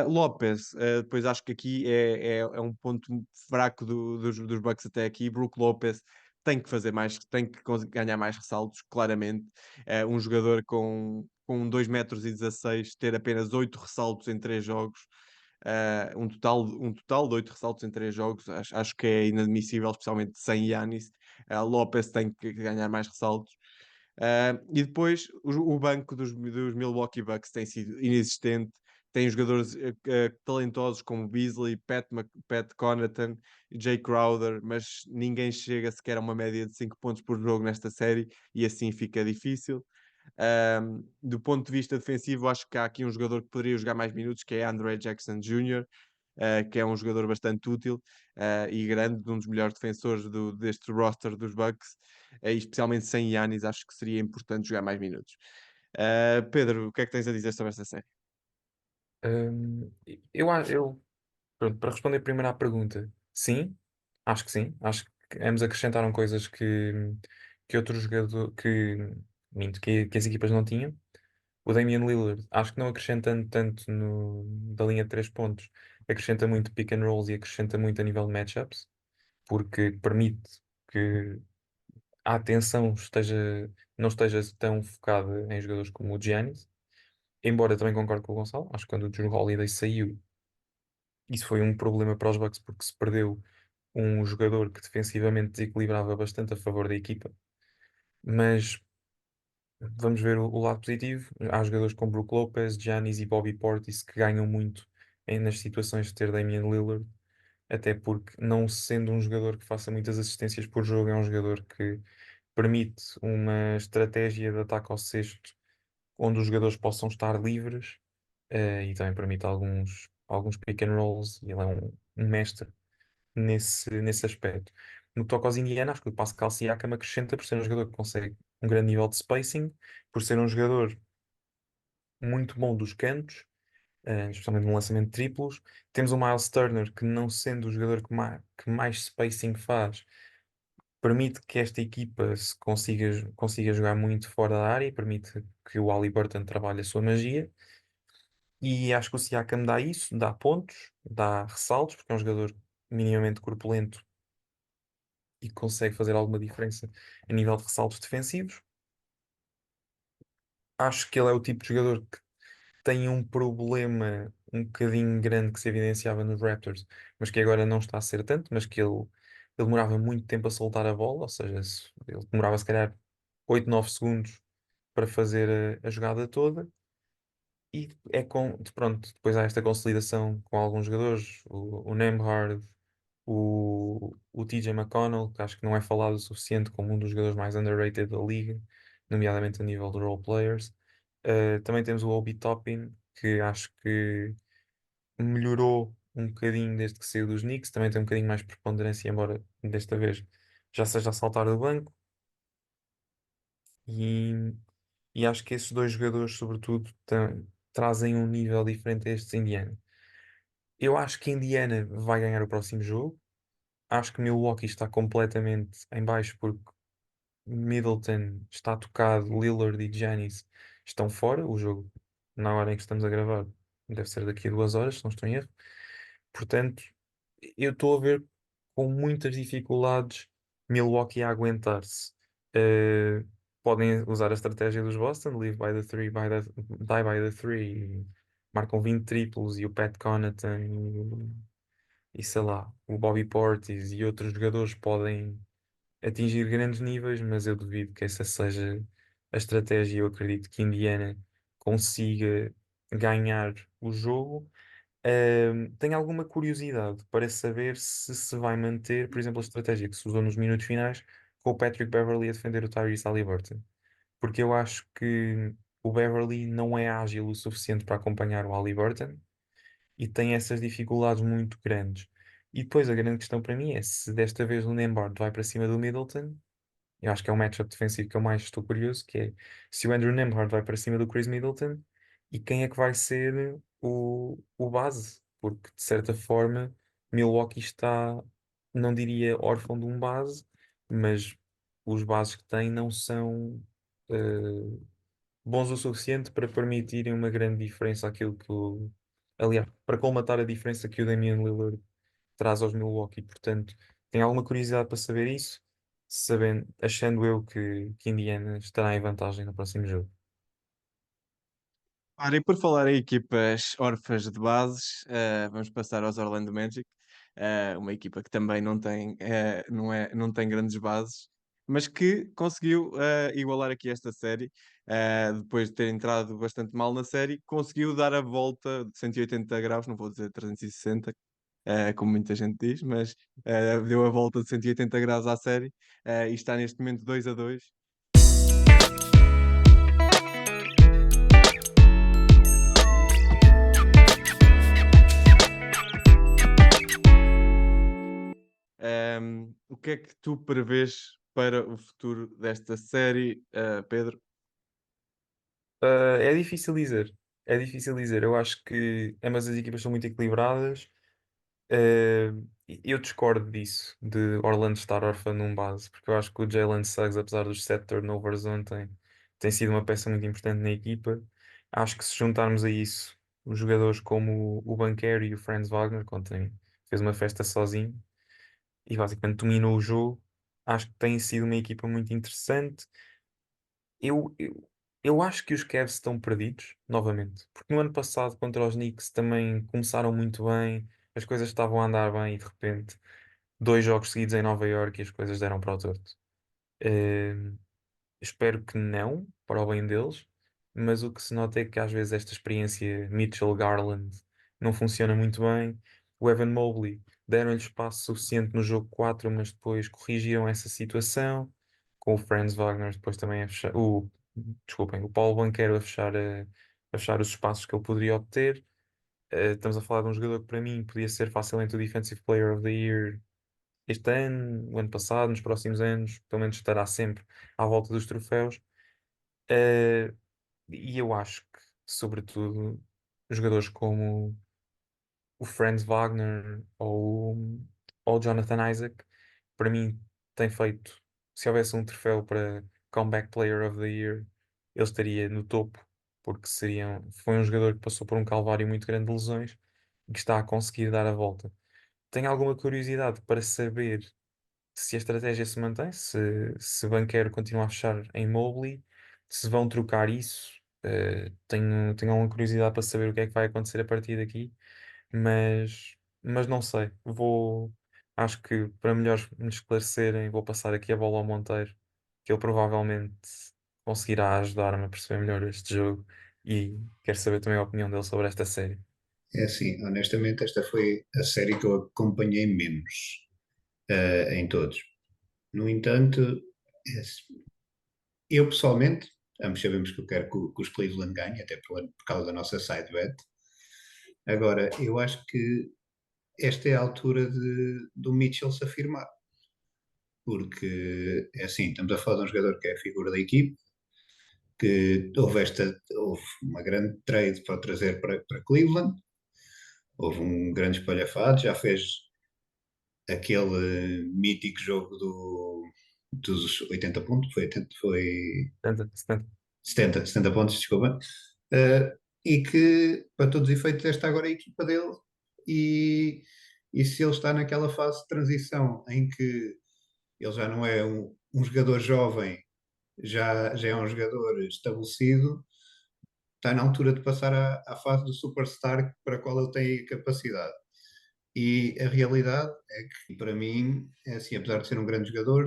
Lopes, depois acho que aqui é um ponto fraco dos Bucks até aqui. Brook Lopes tem que fazer mais, tem que ganhar mais ressaltos, claramente. Um jogador com 2,16 m ter apenas 8 ressaltos em 3 jogos. Um total de 8 ressaltos em 3 jogos, acho que é inadmissível, especialmente sem Giannis. Lopes tem que ganhar mais ressaltos. E depois o banco dos Milwaukee Bucks tem sido inexistente. Tem jogadores talentosos como Beasley, Pat Connaughton, Jay Crowder, mas ninguém chega sequer a uma média de 5 pontos por jogo nesta série e assim fica difícil. Do ponto de vista defensivo, acho que há aqui um jogador que poderia jogar mais minutos, que é Andre Jackson Jr., que é um jogador bastante útil e grande, um dos melhores defensores deste roster dos Bucks, e especialmente sem Giannis, acho que seria importante jogar mais minutos. Pedro, o que é que tens a dizer sobre esta série? Pronto, para responder primeiro à pergunta, sim, acho que sim. Acho que ambos acrescentaram coisas que outro jogador que as equipas não tinham. O Damian Lillard, acho que não acrescentando tanto da linha de 3 pontos, acrescenta muito pick and rolls e acrescenta muito a nível de matchups, porque permite que a atenção não esteja tão focada em jogadores como o Giannis. Embora também concordo com o Gonçalo, acho que quando o Jrue Holiday saiu, isso foi um problema para os Bucks porque se perdeu um jogador que defensivamente desequilibrava bastante a favor da equipa. Mas vamos ver o lado positivo. Há jogadores como Brook Lopez, Giannis e Bobby Portis que ganham muito nas situações de ter Damian Lillard. até porque, não sendo um jogador que faça muitas assistências por jogo, é um jogador que permite uma estratégia de ataque ao cesto onde os jogadores possam estar livres, e também permite alguns pick and rolls, e ele é um mestre nesse aspecto. No que toca aos Indiana, acho que o Pascal Siakam acrescenta por ser um jogador que consegue um grande nível de spacing, por ser um jogador muito bom dos cantos, especialmente no lançamento de triplos. Temos o Miles Turner, que não sendo o jogador que mais spacing faz, permite que esta equipa se consiga jogar muito fora da área e permite que o Haliburton trabalhe a sua magia. E acho que o Siakam dá isso, dá pontos, dá ressaltos, porque é um jogador minimamente corpulento e que consegue fazer alguma diferença a nível de ressaltos defensivos. Acho que ele é o tipo de jogador que tem um problema um bocadinho grande que se evidenciava nos Raptors, mas que agora não está a ser tanto, mas que ele demorava muito tempo a soltar a bola, ou seja, ele demorava se calhar 8 9 segundos para fazer a jogada toda. E pronto, depois há esta consolidação com alguns jogadores, o Nembhard, o TJ McConnell, que acho que não é falado o suficiente como um dos jogadores mais underrated da liga, nomeadamente a nível de role players. Também temos o Obi Toppin, que acho que melhorou um bocadinho desde que saiu dos Knicks, também tem um bocadinho mais preponderância, embora desta vez já seja a saltar do banco. E, e acho que esses dois jogadores, sobretudo, trazem um nível diferente a estes Indiana. Eu acho que Indiana vai ganhar o próximo jogo. Acho que Milwaukee está completamente em baixo porque Middleton está tocado, Lillard e Giannis estão fora. O jogo, na hora em que estamos a gravar, deve ser daqui a 2 horas, se não estou em erro. Portanto, eu estou a ver com muitas dificuldades Milwaukee a aguentar-se. Eh, Podem usar a estratégia dos Boston, live by the three, die by the three, e marcam 20 triplos e o Pat Connaughton e sei lá, o Bobby Portis e outros jogadores podem atingir grandes níveis, mas eu duvido que essa seja a estratégia. Eu acredito que Indiana consiga ganhar o jogo. Tenho alguma curiosidade para saber se vai manter, por exemplo, a estratégia que se usou nos minutos finais com o Patrick Beverley a defender o Tyrese Haliburton, porque eu acho que o Beverley não é ágil o suficiente para acompanhar o Haliburton e tem essas dificuldades muito grandes. E depois a grande questão para mim é se desta vez o Nembhard vai para cima do Middleton. Eu acho que é um matchup defensivo que eu mais estou curioso, que é se o Andrew Nembhard vai para cima do Chris Middleton e quem é que vai ser o base, porque de certa forma Milwaukee está, não diria órfão de um base, mas os bases que tem não são eh, bons o suficiente para permitirem uma grande diferença àquilo aliás, para colmatar a diferença que o Damian Lillard traz aos Milwaukee. Portanto, tenho alguma curiosidade para saber isso, achando eu que Indiana estará em vantagem no próximo jogo. Ora, e por falar em equipas órfãs de bases, vamos passar aos Orlando Magic, uma equipa que também não tem grandes bases, mas que conseguiu igualar aqui esta série, depois de ter entrado bastante mal na série, conseguiu dar a volta de 180 graus, não vou dizer 360, como muita gente diz, mas deu a volta de 180 graus à série, e está neste momento 2-2. O que é que tu prevês para o futuro desta série, Pedro? É difícil dizer. É difícil dizer. Eu acho que ambas as equipas são muito equilibradas. Eu discordo disso, de Orlando estar órfã num base, porque eu acho que o Jalen Suggs, apesar dos 7 turnovers ontem, tem sido uma peça muito importante na equipa. Acho que se juntarmos a isso os jogadores como o Banchero e o Franz Wagner, que ontem fez uma festa sozinho e basicamente dominou o jogo, acho que tem sido uma equipa muito interessante. Eu acho que os Cavs estão perdidos, novamente, porque no ano passado contra os Knicks também começaram muito bem, as coisas estavam a andar bem e de repente 2 jogos seguidos em Nova Iorque e as coisas deram para o torto. Eh, Espero que não, para o bem deles, mas o que se nota é que às vezes esta experiência Mitchell Garland não funciona muito bem. O Evan Mobley deram-lhe espaço suficiente no jogo 4, mas depois corrigiram essa situação, com o Franz Wagner depois também a fechar, desculpem, o Paulo Banquero a fechar os espaços que ele poderia obter. Estamos a falar de um jogador que para mim podia ser facilmente o Defensive Player of the Year este ano, o ano passado, nos próximos anos, pelo menos estará sempre à volta dos troféus. Eh, e eu acho que, sobretudo, jogadores como o Franz Wagner ou o Jonathan Isaac, para mim, tem feito. Se houvesse um troféu para Comeback Player of the Year, ele estaria no topo, porque foi um jogador que passou por um calvário muito grande de lesões e que está a conseguir dar a volta. Tenho alguma curiosidade para saber se a estratégia se mantém, se Banquero continua a fechar em Mobley, se vão trocar isso. Tenho alguma curiosidade para saber o que é que vai acontecer a partir daqui, mas não sei. Acho que para melhor me esclarecerem, vou passar aqui a bola ao Monteiro, que ele provavelmente conseguirá ajudar-me a perceber melhor este jogo e quero saber também a opinião dele sobre esta série. É assim, honestamente, esta foi a série que eu acompanhei menos em todos. No entanto, é assim, eu pessoalmente, ambos sabemos que eu quero que os Cleveland ganhem, até por causa da nossa side bet. Agora, eu acho que esta é a altura do Mitchell se afirmar, porque é assim, estamos a falar de um jogador que é a figura da equipe, que houve uma grande trade para o trazer para Cleveland, houve um grande espalhafado, já fez aquele mítico jogo dos 80 pontos, foi 80, foi 70, 70. 70 pontos, desculpa, eh, e que para todos os efeitos esta agora é a equipa dele e se ele está naquela fase de transição em que ele já não é um jogador jovem, já é um jogador estabelecido, está na altura de passar à fase do superstar para a qual ele tem capacidade. E a realidade é que, para mim, é assim, apesar de ser um grande jogador,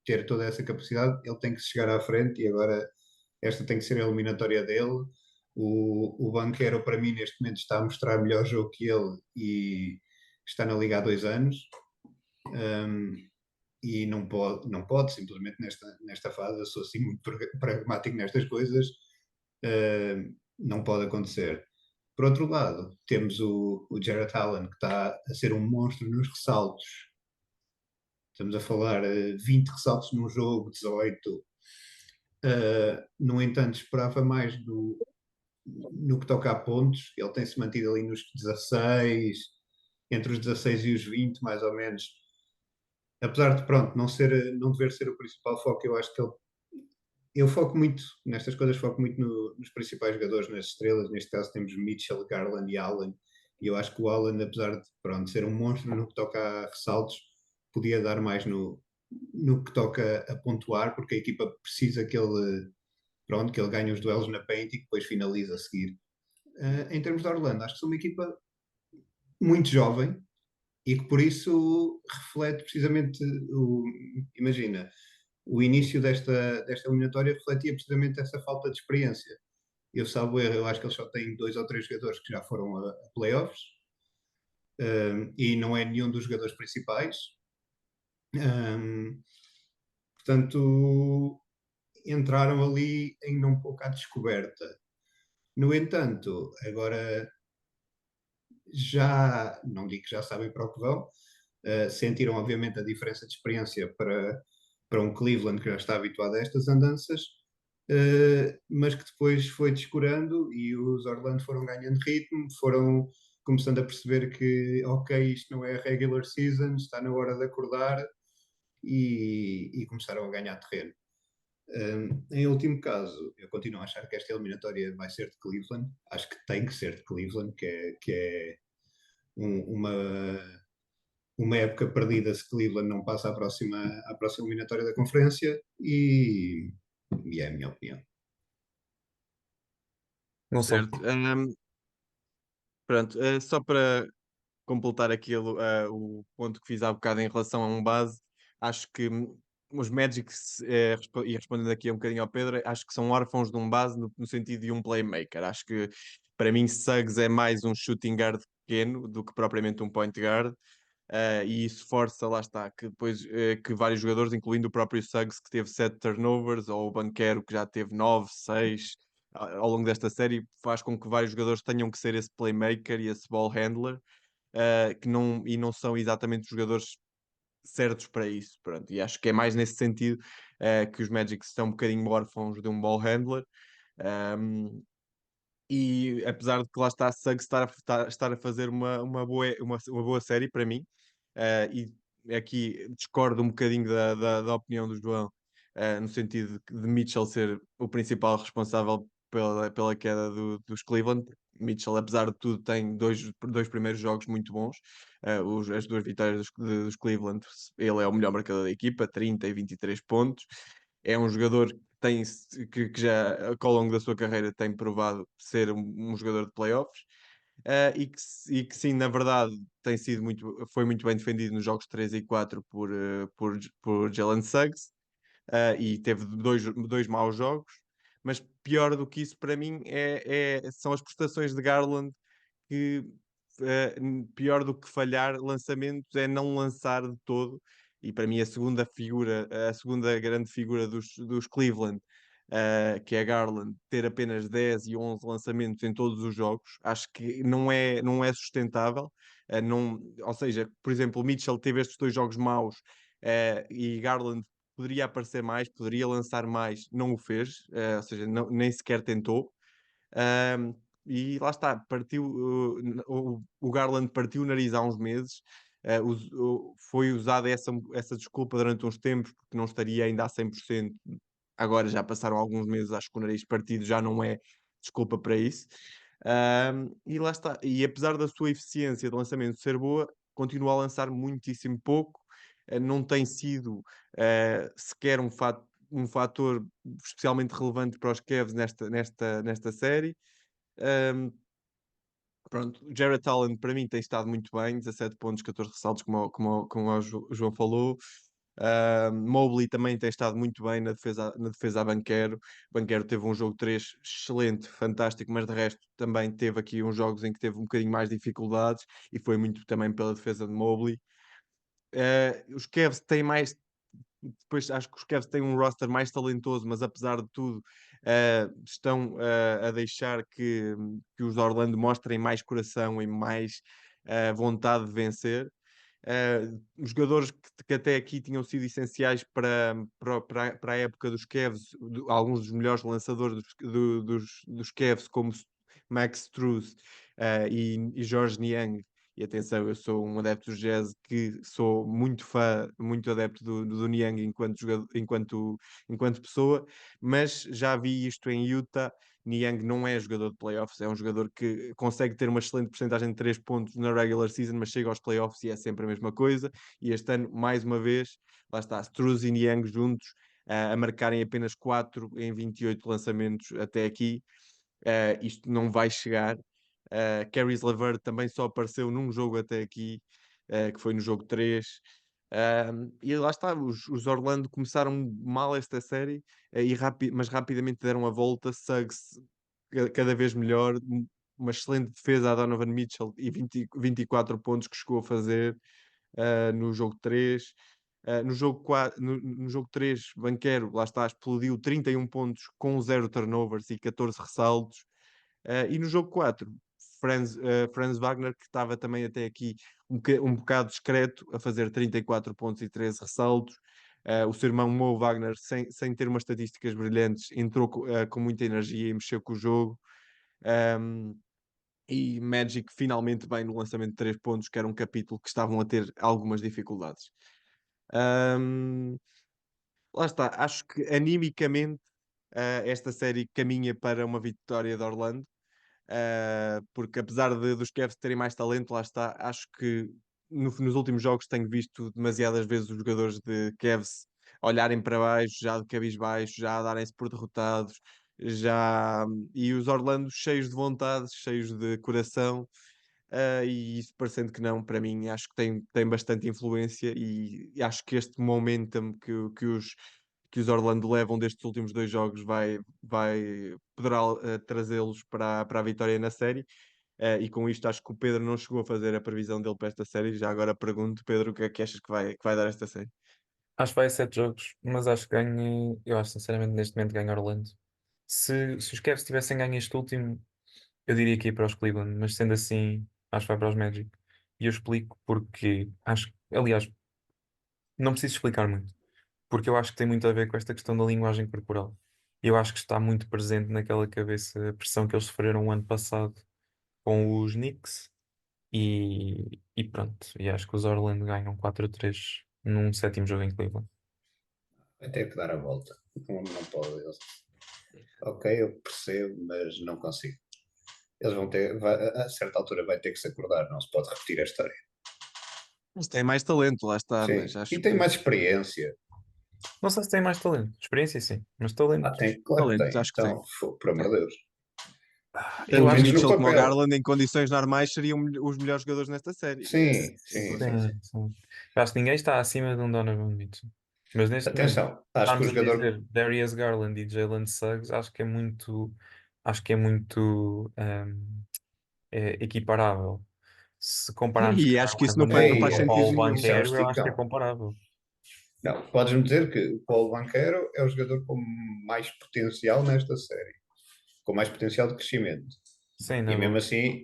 ter toda essa capacidade, ele tem que chegar à frente e agora esta tem que ser a eliminatória dele. O Banquero, para mim, neste momento está a mostrar melhor jogo que ele e está na Liga há 2 anos. Um, e não pode simplesmente nesta fase, eu sou assim muito pragmático nestas coisas, não pode acontecer. Por outro lado, temos o Jarrett Allen, que está a ser um monstro nos ressaltos. Estamos a falar 20 ressaltos num jogo, 18. No entanto, esperava mais no que toca a pontos. Ele tem-se mantido ali nos 16, entre os 16 e os 20, mais ou menos. Apesar de, pronto, não dever ser o principal foco, eu acho que eu foco muito nestas coisas, foco muito nos principais jogadores, nas estrelas. Neste caso temos Mitchell, Garland e Allen. E eu acho que o Allen, apesar de pronto, ser um monstro no que toca a ressaltos, podia dar mais no que toca a pontuar, porque a equipa precisa que ele ganhe os duelos na paint e que depois finalize a seguir. Em termos de Orlando, acho que são uma equipa muito jovem e que por isso reflete precisamente imagina, o início desta eliminatória refletia precisamente essa falta de experiência. Eu salvo erro, eu acho que eles só têm 2 ou 3 jogadores que já foram a playoffs, e não é nenhum dos jogadores principais. Um, Portanto, entraram ali ainda um pouco à descoberta. No entanto, agora já, não digo que já sabem para o que vão, sentiram obviamente a diferença de experiência para um Cleveland que já está habituado a estas andanças, mas que depois foi descurando e os Orlando foram ganhando ritmo, foram começando a perceber que, ok, isto não é a regular season, está na hora de acordar e começaram a ganhar terreno. Em último caso, eu continuo a achar que esta eliminatória vai ser de Cleveland. Acho que tem que ser de Cleveland, que é uma época perdida se Cleveland não passa à próxima eliminatória da conferência e é a minha opinião. Gonçalo, Certo. Pronto, só para completar aquilo, o ponto que fiz há bocado em relação a um base, acho que os Magic, e respondendo aqui um bocadinho ao Pedro, acho que são órfãos de um base no sentido de um playmaker. Acho que Para mim, Suggs é mais um shooting guard pequeno do que propriamente um point guard. E isso força, lá está, que depois que vários jogadores, incluindo o próprio Suggs, que teve 7 turnovers, ou o Banquero, que já teve 9, 6 ao longo desta série, faz com que vários jogadores tenham que ser esse playmaker e esse ball handler, e não são exatamente os jogadores certos para isso. Pronto. E acho que é mais nesse sentido que os Magic estão um bocadinho órfãos de um ball handler. Um, e apesar de que lá está a Suggs estar a fazer uma boa série para mim, e aqui discordo um bocadinho da opinião do João, no sentido de Mitchell ser o principal responsável pela queda dos Cleveland. Mitchell, apesar de tudo, tem dois primeiros jogos muito bons. As duas vitórias dos Cleveland, ele é o melhor marcador da equipa, 30 e 23 pontos. É um jogador que já ao longo da sua carreira tem provado ser um jogador de playoffs, e que sim, na verdade, foi muito bem defendido nos jogos 3 e 4 por Jalen Suggs, e teve dois maus jogos, mas pior do que isso para mim são as prestações de Garland, que pior do que falhar lançamentos é não lançar de todo. E para mim a segunda grande figura dos Cleveland, que é Garland, ter apenas 10 e 11 lançamentos em todos os jogos, acho que não é sustentável. Não, ou seja, por exemplo, o Mitchell teve estes dois jogos maus, e Garland poderia aparecer mais, poderia lançar mais, não o fez, ou seja, nem sequer tentou. Um, e lá está, o Garland partiu o nariz há uns meses. Foi usada essa desculpa durante uns tempos, porque não estaria ainda a 100%. Agora já passaram alguns meses, acho que o nariz partido já não é desculpa para isso. E lá está. E apesar da sua eficiência de lançamento ser boa, continua a lançar muitíssimo pouco. Não tem sido sequer um fator especialmente relevante para os Cavs nesta série. Um, Pronto, o Jarrett Allen para mim tem estado muito bem, 17 pontos, 14 ressaltos, como o João falou. Mobley também tem estado muito bem na defesa a Banquero. Banquero teve um jogo 3 excelente, fantástico, mas de resto também teve aqui uns jogos em que teve um bocadinho mais dificuldades, e foi muito também pela defesa de Mobley. Os Cavs têm mais. Depois acho que os Cavs têm um roster mais talentoso, mas apesar de tudo, estão a deixar que os Orlando mostrem mais coração e mais vontade de vencer. Os jogadores que até aqui tinham sido essenciais para a época dos Cavs, alguns dos melhores lançadores dos Cavs, como Max Strus e George Niang. E atenção, eu sou um adepto do Jazz, que sou muito fã, muito adepto do Niang enquanto pessoa, mas já vi isto em Utah. Niang não é jogador de playoffs, é um jogador que consegue ter uma excelente porcentagem de 3 pontos na regular season, mas chega aos playoffs e é sempre a mesma coisa. E este ano, mais uma vez, lá está, Struz e Niang juntos, a marcarem apenas 4 em 28 lançamentos até aqui. Isto não vai chegar. Caris LeVert também só apareceu num jogo até aqui, que foi no jogo 3. E lá está, os Orlando começaram mal esta série, mas rapidamente deram a volta. Suggs cada vez melhor, uma excelente defesa a Donovan Mitchell, e 24 pontos que chegou a fazer no jogo 3. No jogo 3, Banquero, lá está, explodiu 31 pontos com 0 turnovers e 14 ressaltos. E no jogo 4, Franz Wagner, que estava também até aqui um bocado discreto, a fazer 34 pontos e 13 ressaltos. O seu irmão Mo Wagner, sem ter umas estatísticas brilhantes, entrou com muita energia e mexeu com o jogo. E Magic finalmente bem no lançamento de 3 pontos, que era um capítulo que estavam a ter algumas dificuldades. Um, Lá está, acho que animicamente esta série caminha para uma vitória de Orlando. Porque apesar dos Cavs terem mais talento, lá está, acho que nos últimos jogos tenho visto demasiadas vezes os jogadores de Cavs olharem para baixo, já de cabisbaixo, já a darem-se por derrotados, já, e os Orlandos cheios de vontade, cheios de coração. E isso, parecendo que não, para mim acho que tem bastante influência, e acho que este momentum que os Orlando levam destes últimos 2 jogos poderá trazê-los para a vitória na série. E com isto acho que o Pedro não chegou a fazer a previsão dele para esta série. Já agora pergunto, Pedro, o que é que achas que vai dar esta série? Acho que vai a 7 jogos, mas acho que ganha. Eu acho sinceramente neste momento ganha Orlando. Se os Cavs tivessem ganho este último, eu diria que ia para os Cleveland, mas sendo assim, acho que vai para os Magic. E eu explico porque acho, aliás, não preciso explicar muito, porque eu acho que tem muito a ver com esta questão da linguagem corporal. Eu acho que está muito presente naquela cabeça a pressão que eles sofreram o ano passado com os Knicks e pronto. E acho que os Orlando ganham 4-3 num sétimo jogo em Cleveland. Vai ter que dar a volta. Não pode. Ok, eu percebo, mas não consigo. Eles vão ter, a certa altura vai ter que se acordar, não se pode repetir a história. Mas tem mais talento, lá está, Sim, mas acho e tem que mais experiência. Não sei se tem mais talento. Experiência, sim, mas talento. Tem, claro que talento, tem. acho que tem. Então, por amor de Deus. Eu Pelo Tanto o acho menos que no Mitchell como o papel. Garland, em condições normais, seriam os melhores jogadores nesta série. Sim, sim, sim, sim. sim, sim. Eu acho que ninguém está acima de um Donovan Mitchell. Mas neste momento, Atenção, acho que o estamos a jogador. dizer Darius Garland e Jalen Suggs, acho que é muito equiparável. Se compararmos E acho que isso Evan não Mobley faz ou sentido Paul nenhum. Isso é um Banchero, eu acho que é esticão. comparável. Não, podes-me dizer que o Paulo Banquero é o jogador com mais potencial nesta série, com mais potencial de crescimento. Sim, E na mesmo boa. assim,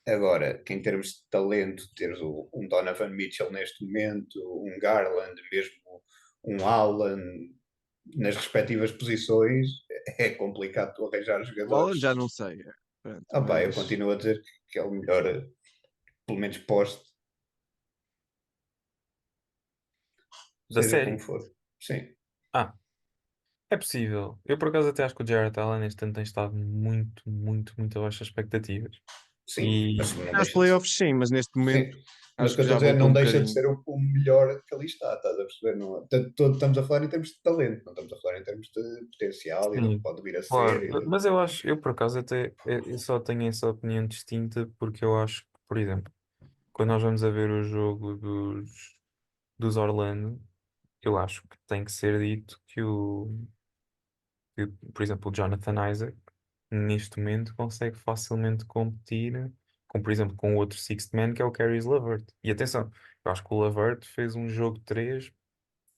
agora, que em termos de talento, teres um Donovan Mitchell neste momento, um Garland, mesmo um Allen nas respectivas posições, é complicado tu arranjar O Alan jogadores. já não sei. Pronto, Ah, pá, eu mas continuo a dizer que é o melhor, pelo menos poste, Da seja como série. for. Sim, Ah, é possível. Eu por acaso até acho que o Jarrett Allen neste ano tem estado muito, muito, muito abaixo das expectativas. sim, E mas não nas deixa de ser. playoffs sim, mas neste Sim, momento mas o acho que eu que estou a já dizer voltou não um deixa de bocadinho. ser o melhor que ali está, estás a perceber? Não, estamos a falar em termos de talento, não estamos a falar em termos de potencial e do que sim, pode vir a ser. claro. Mas eu acho, eu por acaso até eu só tenho essa opinião distinta porque eu acho que, por exemplo, quando nós vamos a ver o jogo dos Orlando, eu acho que tem que ser dito que, por exemplo, o Jonathan Isaac neste momento consegue facilmente competir com, por exemplo, com o outro Sixth Man que é o Caris LeVert. E atenção, eu acho que o LeVert fez um jogo 3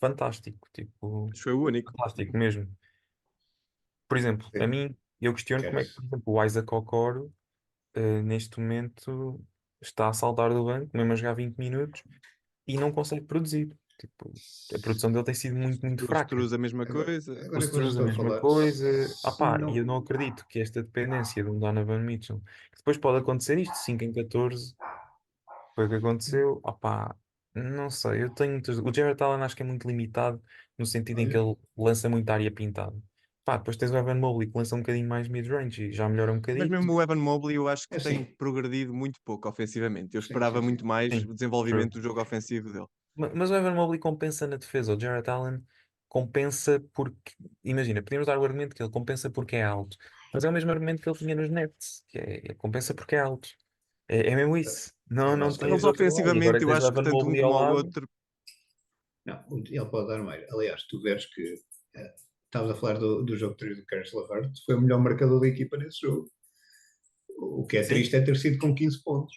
fantástico, tipo, Mas foi o único. fantástico mesmo. Por exemplo, a Sim, mim, eu questiono como é que, queres? por exemplo, o Isaac Okoro neste momento está a saltar do banco, mesmo a jogar 20 minutos e não consegue produzir. Tipo, a produção dele tem sido muito, muito O fraca. Struz a mesma Agora, coisa. O agora que vocês Struz a estão a mesma falar, coisa. Ah se pá, e eu não. não acredito que esta dependência de um Donovan Mitchell, que depois pode acontecer isto, 5 em 14 foi o que aconteceu. Ah pá, não sei, eu tenho muitas... O Jarrett Allen acho que é muito limitado no sentido em que Olha, ele lança muita área pintada. Pá, depois tens o Evan Mobley que lança um bocadinho mais mid-range e já melhora um Mas bocadito. mesmo o Evan Mobley eu acho é que tem assim. progredido muito pouco ofensivamente. Eu Sim, sim, esperava sim. muito mais Sim, o true. desenvolvimento do jogo ofensivo dele. Mas o Evan Mobley compensa na defesa. O Jarrett Allen compensa porque, imagina, podemos dar o argumento que ele compensa porque é alto, mas é o mesmo argumento que ele tinha nos Nets, que é compensa porque é alto. É mesmo isso. Não, não Lá está. tens Eles outro lado. E agora ofensivamente eu tens o acho que Evan tanto um Mobley ao como o lado. outro. Não, ele pode dar mais. Aliás, tu vês que estavas a falar do jogo 3 do Caris LeVert, foi o melhor marcador da equipa nesse jogo. O que é Sim, triste é ter sido com 15 pontos.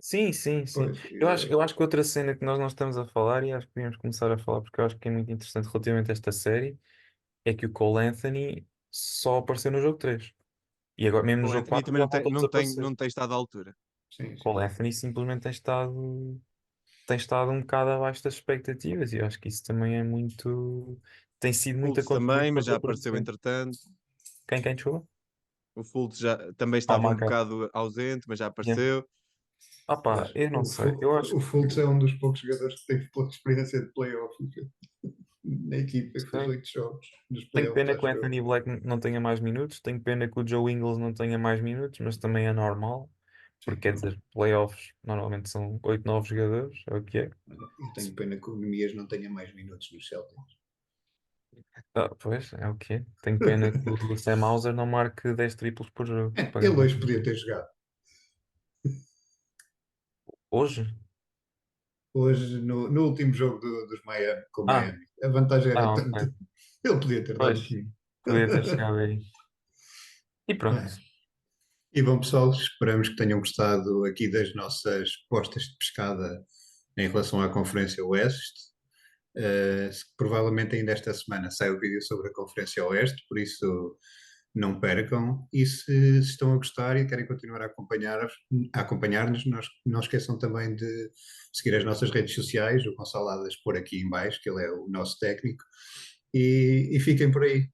sim, sim, sim. Pois, Eu acho que outra cena que nós não estamos a falar, e acho que podíamos começar a falar, porque eu acho que é muito interessante relativamente a esta série, é que o Cole Anthony só apareceu no jogo 3. E agora, mesmo no O jogo Anthony 4 também já voltou a desaparecer. não tem estado à altura. sim, sim. Cole Anthony simplesmente tem estado um bocado abaixo das expectativas e eu acho que isso também é muito. Tem sido muito a Fultz contribuir também, para mas a já apareceu contraproducente. entretanto. Quem desculpa? O Fultz já também Ah, o estava um Markel. bocado ausente, mas já Yeah. apareceu. Ah pá, Aliás, eu não sei. Eu acho o que Fultz é um dos poucos jogadores que tem pouca experiência de playoff na equipa, que fez sei. 8 jogos nos Tenho playoffs, pena que o acho eu. Anthony Black não tenha mais minutos. Tenho pena que o Joe Ingles não tenha mais minutos, mas também é normal. Porque Sim. quer dizer, playoffs normalmente são 8 9 jogadores, é o que é. Eu tenho pena que o Nemias não tenha mais minutos nos Celtics. Ah, pois, é o que é. Tenho pena que o Sam Hauser não marque 10 triplos por jogo para Ele ganhar. hoje podia ter jogado. Hoje? hoje no último jogo dos Miami, com o Ah, Miami. A vantagem era ok. tanta. Ele podia ter dado Pois, comigo. podia ter chegado aí. E pronto. É. E bom, pessoal, esperamos que tenham gostado aqui das nossas postas de pescada em relação à Conferência Oeste. Provavelmente ainda esta semana sai o vídeo sobre a Conferência Oeste, por isso não percam. E se estão a gostar e querem continuar a acompanhar-nos, não esqueçam também de seguir as nossas redes sociais, o Gonçalo há de as pôr aqui em baixo, que ele é o nosso técnico, e fiquem por aí.